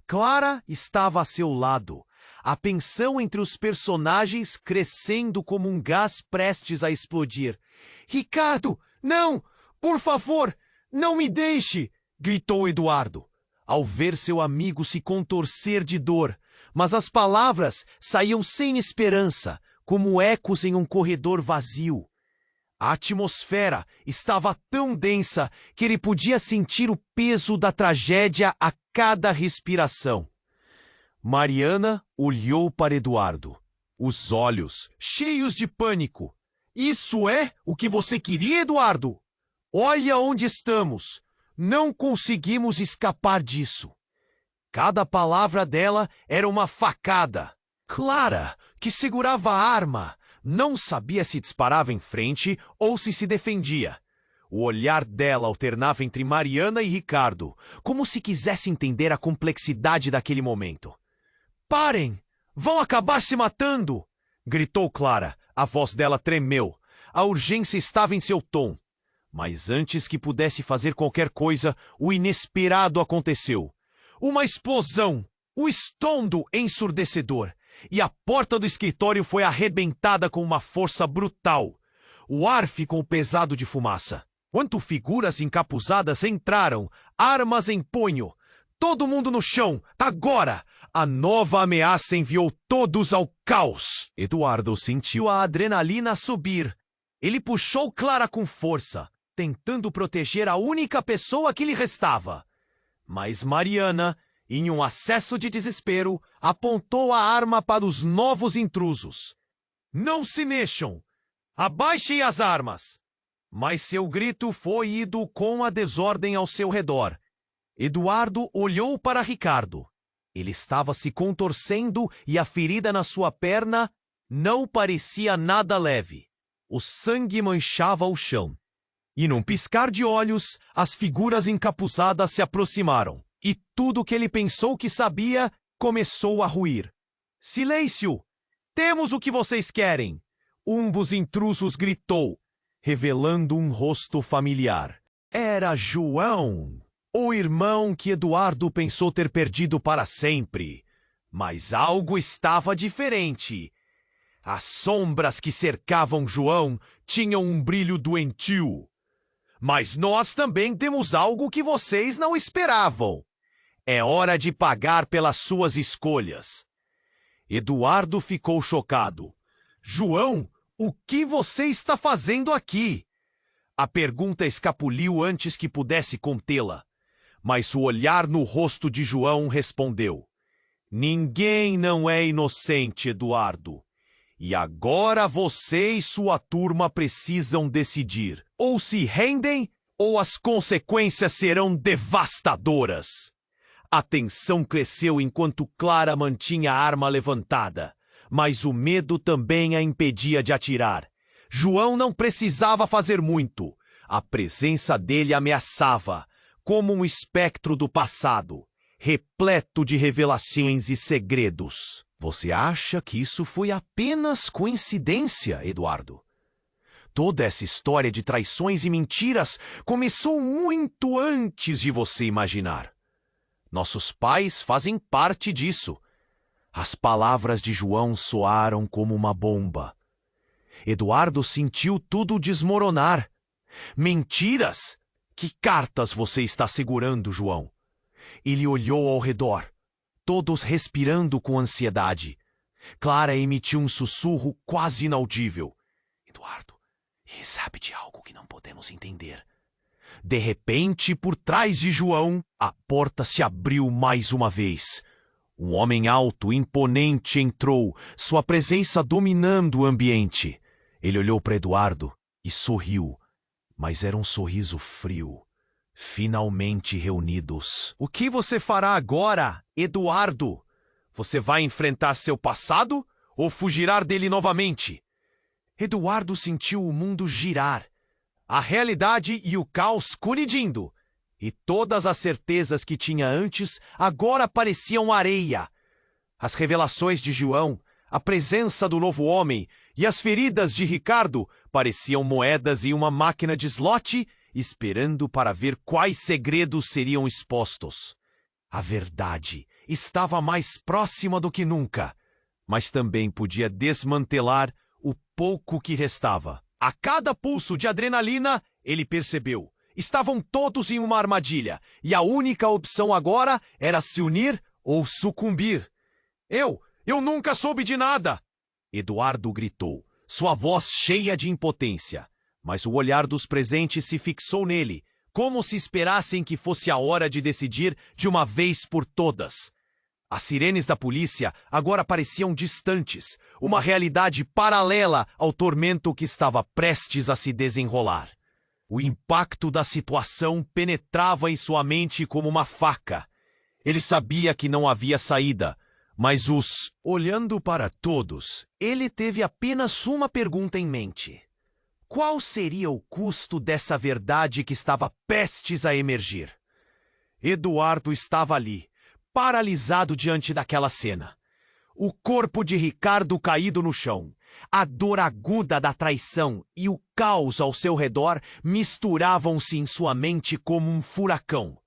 Clara estava a seu lado, a tensão entre os personagens crescendo como um gás prestes a explodir. "Ricardo, não! Por favor, não me deixe!" gritou Eduardo, ao ver seu amigo se contorcer de dor. Mas as palavras saíam sem esperança, como ecos em um corredor vazio. A atmosfera estava tão densa que ele podia sentir o peso da tragédia a cada respiração. Mariana olhou para Eduardo, os olhos cheios de pânico. "Isso é o que você queria, Eduardo? Olha onde estamos. Não conseguimos escapar disso." Cada palavra dela era uma facada. Clara, que segurava a arma, não sabia se disparava em frente ou se defendia. O olhar dela alternava entre Mariana e Ricardo, como se quisesse entender a complexidade daquele momento. "Parem! Vão acabar se matando!" gritou Clara. A voz dela tremeu. A urgência estava em seu tom. Mas antes que pudesse fazer qualquer coisa, o inesperado aconteceu. Uma explosão! O estrondo ensurdecedor. E a porta do escritório foi arrebentada com uma força brutal. O ar ficou pesado de fumaça. Quanto figuras encapuzadas entraram, armas em punho. Todo mundo no chão, agora! A nova ameaça enviou todos ao caos. Eduardo sentiu a adrenalina subir. Ele puxou Clara com força, tentando proteger a única pessoa que lhe restava. Mas Mariana, em um acesso de desespero, apontou a arma para os novos intrusos. "Não se mexam! Abaixem as armas!" Mas seu grito foi ido com a desordem ao seu redor. Eduardo olhou para Ricardo. Ele estava se contorcendo e a ferida na sua perna não parecia nada leve. O sangue manchava o chão. E num piscar de olhos, as figuras encapuzadas se aproximaram. E tudo que ele pensou que sabia começou a ruir. "Silêncio! Temos o que vocês querem!" Um dos intrusos gritou, revelando um rosto familiar. Era João, o irmão que Eduardo pensou ter perdido para sempre. Mas algo estava diferente. As sombras que cercavam João tinham um brilho doentio. "Mas nós também temos algo que vocês não esperavam. É hora de pagar pelas suas escolhas." Eduardo ficou chocado. "João, o que você está fazendo aqui?" A pergunta escapuliu antes que pudesse contê-la. Mas o olhar no rosto de João respondeu: "Ninguém não é inocente, Eduardo. E agora você e sua turma precisam decidir. Ou se rendem, ou as consequências serão devastadoras." A tensão cresceu enquanto Clara mantinha a arma levantada, mas o medo também a impedia de atirar. João não precisava fazer muito. A presença dele ameaçava, como um espectro do passado, repleto de revelações e segredos. "Você acha que isso foi apenas coincidência, Eduardo? Toda essa história de traições e mentiras começou muito antes de você imaginar. Nossos pais fazem parte disso." As palavras de João soaram como uma bomba. Eduardo sentiu tudo desmoronar. "Mentiras? Que cartas você está segurando, João?" Ele olhou ao redor, todos respirando com ansiedade. Clara emitiu um sussurro quase inaudível. "Eduardo, ele sabe de algo que não podemos entender." De repente, por trás de João, a porta se abriu mais uma vez. Um homem alto, imponente, entrou, sua presença dominando o ambiente. Ele olhou para Eduardo e sorriu, mas era um sorriso frio. Finalmente reunidos. "O que você fará agora, Eduardo? Você vai enfrentar seu passado ou fugirá dele novamente?" Eduardo sentiu o mundo girar, a realidade e o caos colidindo, e todas as certezas que tinha antes agora pareciam areia. As revelações de João, a presença do novo homem e as feridas de Ricardo pareciam moedas em uma máquina de slot, esperando para ver quais segredos seriam expostos. A verdade estava mais próxima do que nunca. mas também podia desmantelar o pouco que restava. A cada pulso de adrenalina, ele percebeu. Estavam todos em uma armadilha, e a única opção agora era se unir ou sucumbir. Eu nunca soube de nada! Eduardo gritou, sua voz cheia de impotência. Mas o olhar dos presentes se fixou nele, como se esperassem que fosse a hora de decidir de uma vez por todas. As sirenes da polícia agora pareciam distantes, uma realidade paralela ao tormento que estava prestes a se desenrolar. O impacto da situação penetrava em sua mente como uma faca. Ele sabia que não havia saída, mas olhando para todos, ele teve apenas uma pergunta em mente. Qual seria o custo dessa verdade que estava prestes a emergir? Eduardo estava ali, paralisado diante daquela cena. O corpo de Ricardo caído no chão, a dor aguda da traição e o caos ao seu redor misturavam-se em sua mente como um furacão.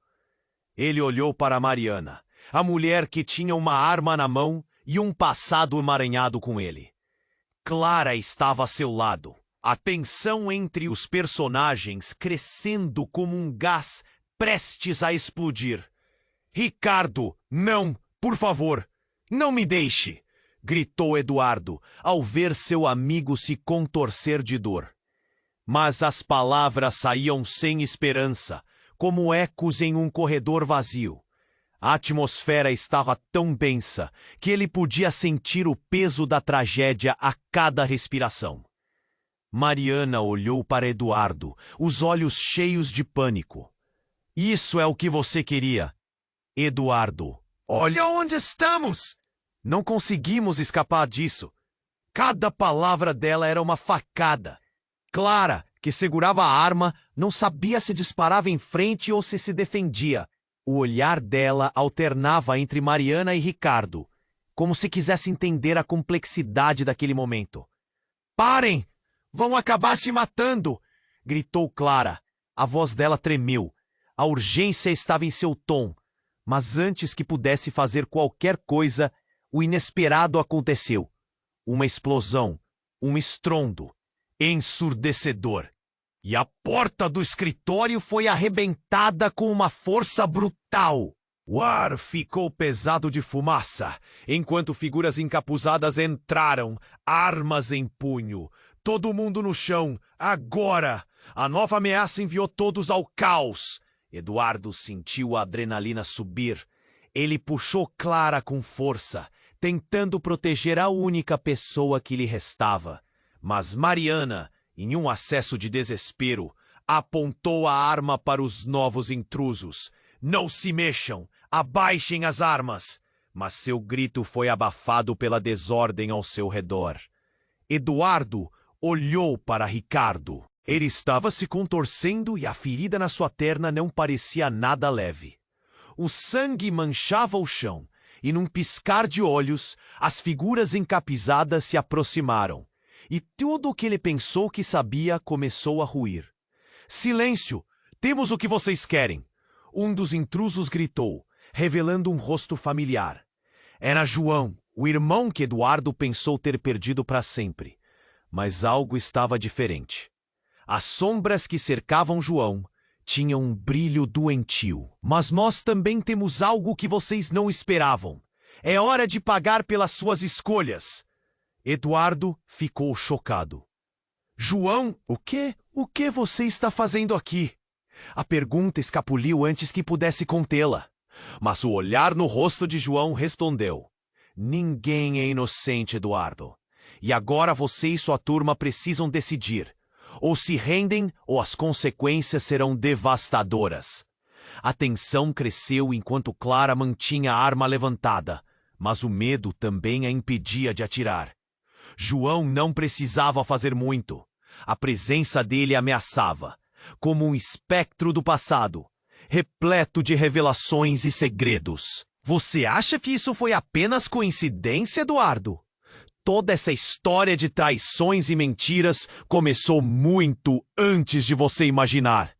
Ele olhou para Mariana, a mulher que tinha uma arma na mão e um passado emaranhado com ele. Clara estava a seu lado, a tensão entre os personagens crescendo como um gás prestes a explodir. Ricardo, não, por favor, não me deixe! Gritou Eduardo, ao ver seu amigo se contorcer de dor. Mas as palavras saíam sem esperança, como ecos em um corredor vazio. A atmosfera estava tão densa que ele podia sentir o peso da tragédia a cada respiração. Mariana olhou para Eduardo, os olhos cheios de pânico. Isso é o que você queria. Eduardo, olha onde estamos! Não conseguimos escapar disso. Cada palavra dela era uma facada. Clara, que segurava a arma, não sabia se disparava em frente ou se defendia. O olhar dela alternava entre Mariana e Ricardo, como se quisesse entender a complexidade daquele momento. Parem! Vão acabar se matando! Gritou Clara. A voz dela tremeu. A urgência estava em seu tom. Mas antes que pudesse fazer qualquer coisa, o inesperado aconteceu. Uma explosão, um estrondo, ensurdecedor. E a porta do escritório foi arrebentada com uma força brutal. O ar ficou pesado de fumaça, enquanto figuras encapuzadas entraram, armas em punho. Todo mundo no chão, agora! A nova ameaça enviou todos ao caos. Eduardo sentiu a adrenalina subir. Ele puxou Clara com força, tentando proteger a única pessoa que lhe restava. Mas Mariana, em um acesso de desespero, apontou a arma para os novos intrusos. Não se mexam! Abaixem as armas! Mas seu grito foi abafado pela desordem ao seu redor. Eduardo olhou para Ricardo. Ele estava se contorcendo e a ferida na sua terna não parecia nada leve. O sangue manchava o chão, e num piscar de olhos, as figuras encapizadas se aproximaram. E tudo o que ele pensou que sabia começou a ruir. Silêncio! Temos o que vocês querem! Um dos intrusos gritou, revelando um rosto familiar. Era João, o irmão que Eduardo pensou ter perdido para sempre. Mas algo estava diferente. As sombras que cercavam João tinham um brilho doentio. Mas nós também temos algo que vocês não esperavam. É hora de pagar pelas suas escolhas. Eduardo ficou chocado. João, o quê? O que você está fazendo aqui? A pergunta escapuliu antes que pudesse contê-la. Mas o olhar no rosto de João respondeu. Ninguém é inocente, Eduardo. E agora você e sua turma precisam decidir. Ou se rendem, ou as consequências serão devastadoras. A tensão cresceu enquanto Clara mantinha a arma levantada, mas o medo também a impedia de atirar. João não precisava fazer muito. A presença dele ameaçava, como um espectro do passado, repleto de revelações e segredos. Você acha que isso foi apenas coincidência, Eduardo? Toda essa história de traições e mentiras começou muito antes de você imaginar.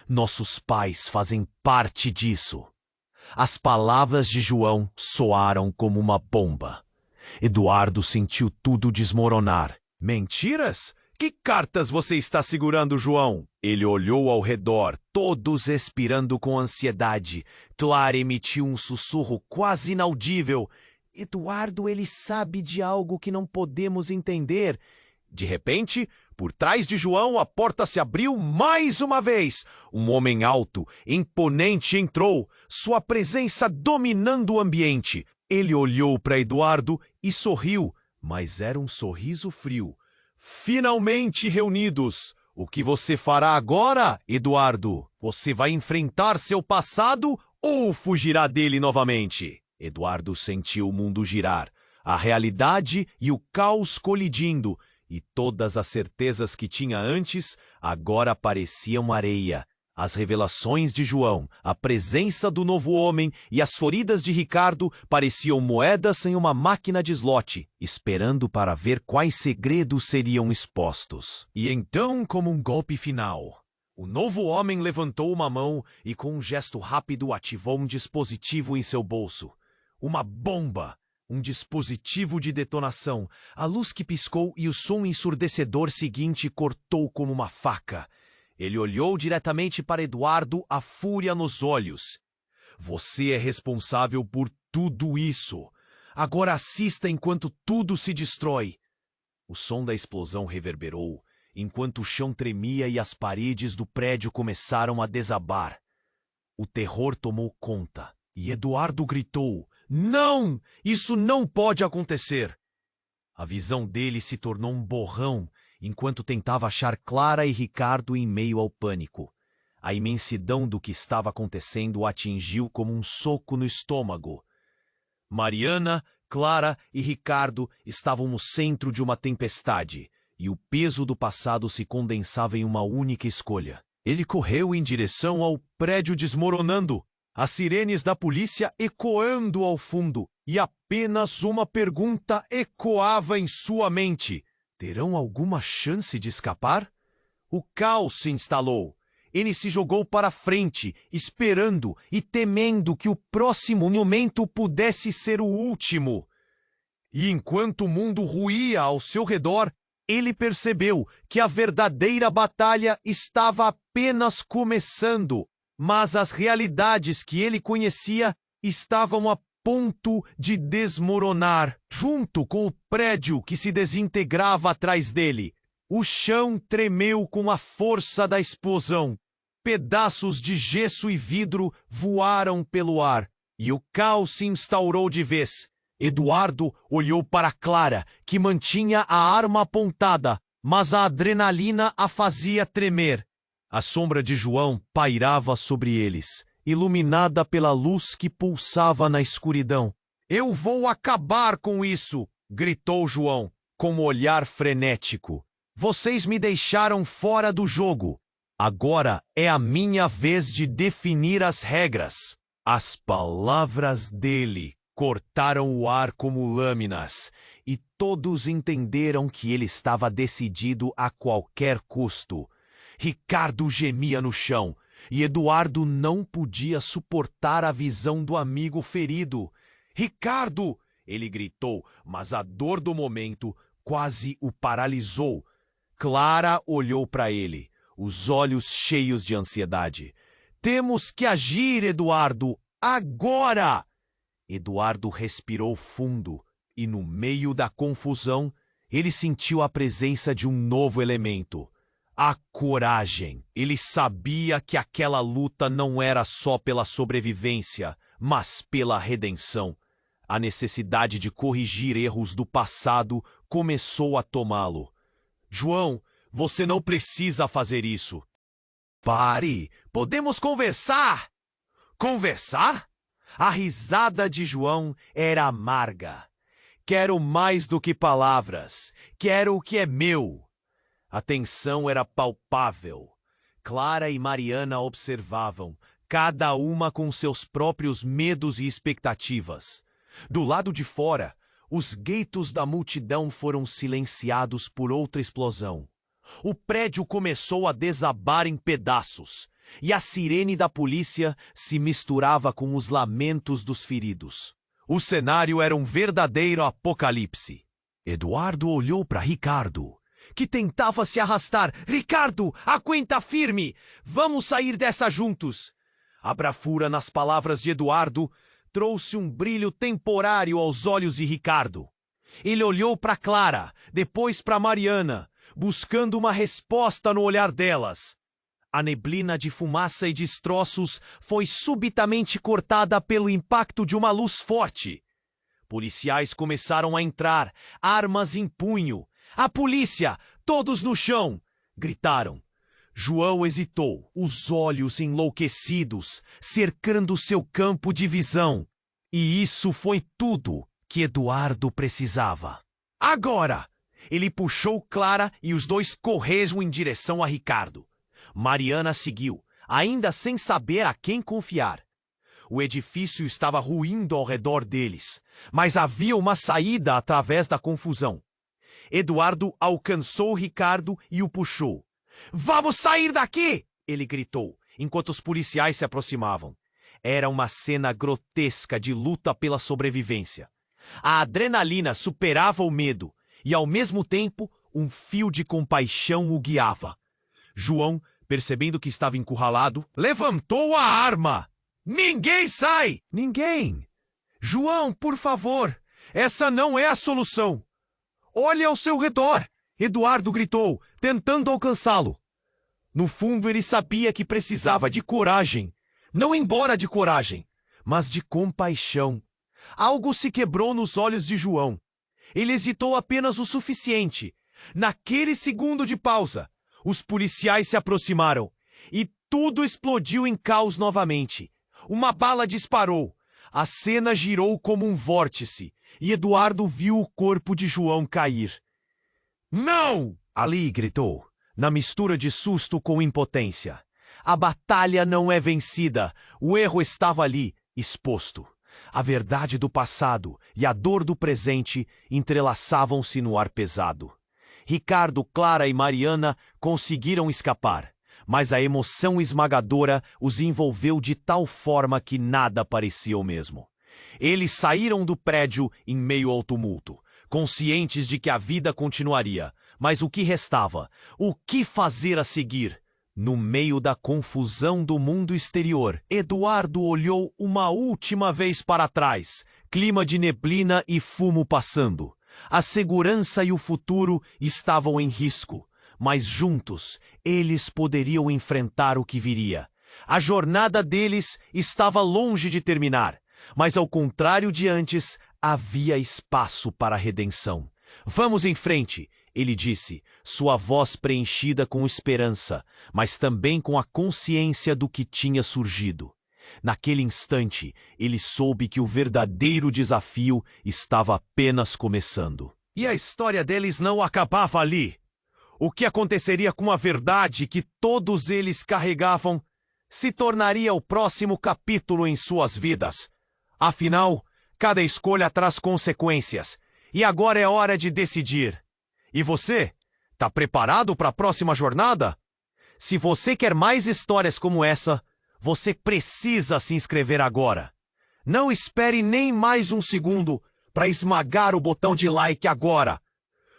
Nossos pais fazem parte disso. As palavras de João soaram como uma bomba. Eduardo sentiu tudo desmoronar. Mentiras? Que cartas você está segurando, João? Ele olhou ao redor, todos expirando com ansiedade. Clara emitiu um sussurro quase inaudível. Eduardo, ele sabe de algo que não podemos entender. De repente, por trás de João, a porta se abriu mais uma vez. Um homem alto, imponente entrou, sua presença dominando o ambiente. Ele olhou para Eduardo e sorriu, mas era um sorriso frio. Finalmente reunidos! O que você fará agora, Eduardo? Você vai enfrentar seu passado ou fugirá dele novamente? Eduardo sentiu o mundo girar, a realidade e o caos colidindo, e todas as certezas que tinha antes agora pareciam areia. As revelações de João, a presença do novo homem e as feridas de Ricardo pareciam moedas em uma máquina de slot, esperando para ver quais segredos seriam expostos. E então, como um golpe final, o novo homem levantou uma mão e com um gesto rápido ativou um dispositivo em seu bolso. Uma bomba! Um dispositivo de detonação. A luz que piscou e o som ensurdecedor seguinte cortou como uma faca. Ele olhou diretamente para Eduardo, a fúria nos olhos. Você é responsável por tudo isso. Agora assista enquanto tudo se destrói. O som da explosão reverberou, enquanto o chão tremia e as paredes do prédio começaram a desabar. O terror tomou conta, e Eduardo gritou: "Não! Isso não pode acontecer!" A visão dele se tornou um borrão, enquanto tentava achar Clara e Ricardo em meio ao pânico. A imensidão do que estava acontecendo o atingiu como um soco no estômago. Mariana, Clara e Ricardo estavam no centro de uma tempestade, e o peso do passado se condensava em uma única escolha. Ele correu em direção ao prédio desmoronando, as sirenes da polícia ecoando ao fundo, e apenas uma pergunta ecoava em sua mente: terão alguma chance de escapar? O caos se instalou. Ele se jogou para frente, esperando e temendo que o próximo momento pudesse ser o último. E enquanto o mundo ruía ao seu redor, ele percebeu que a verdadeira batalha estava apenas começando, mas as realidades que ele conhecia estavam a ponto de desmoronar, junto com o prédio que se desintegrava atrás dele. O chão tremeu com a força da explosão. Pedaços de gesso e vidro voaram pelo ar, e o caos se instaurou de vez. Eduardo olhou para Clara, que mantinha a arma apontada, mas a adrenalina a fazia tremer. A sombra de João pairava sobre eles, iluminada pela luz que pulsava na escuridão. "Eu vou acabar com isso!" gritou João, com um olhar frenético. "Vocês me deixaram fora do jogo. Agora é a minha vez de definir as regras." As palavras dele cortaram o ar como lâminas, e todos entenderam que ele estava decidido a qualquer custo. Ricardo gemia no chão, e Eduardo não podia suportar a visão do amigo ferido. "Ricardo!" ele gritou, mas a dor do momento quase o paralisou. Clara olhou para ele, os olhos cheios de ansiedade. "Temos que agir, Eduardo! Agora!" Eduardo respirou fundo, e no meio da confusão, ele sentiu a presença de um novo elemento. A coragem. Ele sabia que aquela luta não era só pela sobrevivência, mas pela redenção. A necessidade de corrigir erros do passado começou a tomá-lo. "João, você não precisa fazer isso." "Pare! Podemos conversar!" "Conversar?" A risada de João era amarga. "Quero mais do que palavras. Quero o que é meu." A tensão era palpável. Clara e Mariana observavam, cada uma com seus próprios medos e expectativas. Do lado de fora, os gritos da multidão foram silenciados por outra explosão. O prédio começou a desabar em pedaços, e a sirene da polícia se misturava com os lamentos dos feridos. O cenário era um verdadeiro apocalipse. Eduardo olhou para Ricardo, que tentava se arrastar. Ricardo, aguenta firme! Vamos sair dessa juntos! A bravura nas palavras de Eduardo trouxe um brilho temporário aos olhos de Ricardo. Ele olhou para Clara, depois para Mariana, buscando uma resposta no olhar delas. A neblina de fumaça e destroços foi subitamente cortada pelo impacto de uma luz forte. Policiais começaram a entrar, armas em punho. "A polícia! Todos no chão!" gritaram. João hesitou, os olhos enlouquecidos, cercando seu campo de visão. E isso foi tudo que Eduardo precisava. Agora! Ele puxou Clara e os dois correram em direção a Ricardo. Mariana seguiu, ainda sem saber a quem confiar. O edifício estava ruindo ao redor deles, mas havia uma saída através da confusão. Eduardo alcançou Ricardo e o puxou. "Vamos sair daqui!" ele gritou, enquanto os policiais se aproximavam. Era uma cena grotesca de luta pela sobrevivência. A adrenalina superava o medo e, ao mesmo tempo, um fio de compaixão o guiava. João, percebendo que estava encurralado, levantou a arma. "Ninguém sai!" "Ninguém! João, por favor! Essa não é a solução! Olhe ao seu redor!" Eduardo gritou, tentando alcançá-lo. No fundo, ele sabia que precisava de coragem. Não embora de coragem, mas de compaixão. Algo se quebrou nos olhos de João. Ele hesitou apenas o suficiente. Naquele segundo de pausa, os policiais se aproximaram e tudo explodiu em caos novamente. Uma bala disparou. A cena girou como um vórtice e Eduardo viu o corpo de João cair. "Não!" Ali gritou, na mistura de susto com impotência. A batalha não é vencida. O erro estava ali, exposto. A verdade do passado e a dor do presente entrelaçavam-se no ar pesado. Ricardo, Clara e Mariana conseguiram escapar, mas a emoção esmagadora os envolveu de tal forma que nada parecia o mesmo. Eles saíram do prédio em meio ao tumulto, conscientes de que a vida continuaria, mas o que restava? O que fazer a seguir? No meio da confusão do mundo exterior, Eduardo olhou uma última vez para trás, clima de neblina e fumo passando. A segurança e o futuro estavam em risco, mas juntos eles poderiam enfrentar o que viria. A jornada deles estava longe de terminar, mas ao contrário de antes, havia espaço para a redenção. "Vamos em frente!" ele disse, sua voz preenchida com esperança, mas também com a consciência do que tinha surgido. Naquele instante, ele soube que o verdadeiro desafio estava apenas começando. E a história deles não acabava ali. O que aconteceria com a verdade que todos eles carregavam se tornaria o próximo capítulo em suas vidas. Afinal, cada escolha traz consequências, e agora é hora de decidir. E você? Tá preparado para a próxima jornada? Se você quer mais histórias como essa, você precisa se inscrever agora. Não espere nem mais um segundo para esmagar o botão de like agora.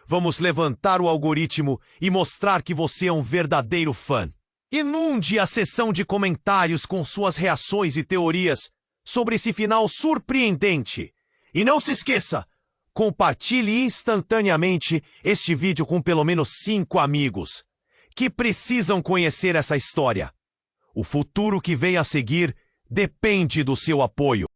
Vamos levantar o algoritmo e mostrar que você é um verdadeiro fã. Inunde a seção de comentários com suas reações e teorias sobre esse final surpreendente. E não se esqueça, compartilhe instantaneamente este vídeo com pelo menos 5 amigos que precisam conhecer essa história. O futuro que vem a seguir depende do seu apoio.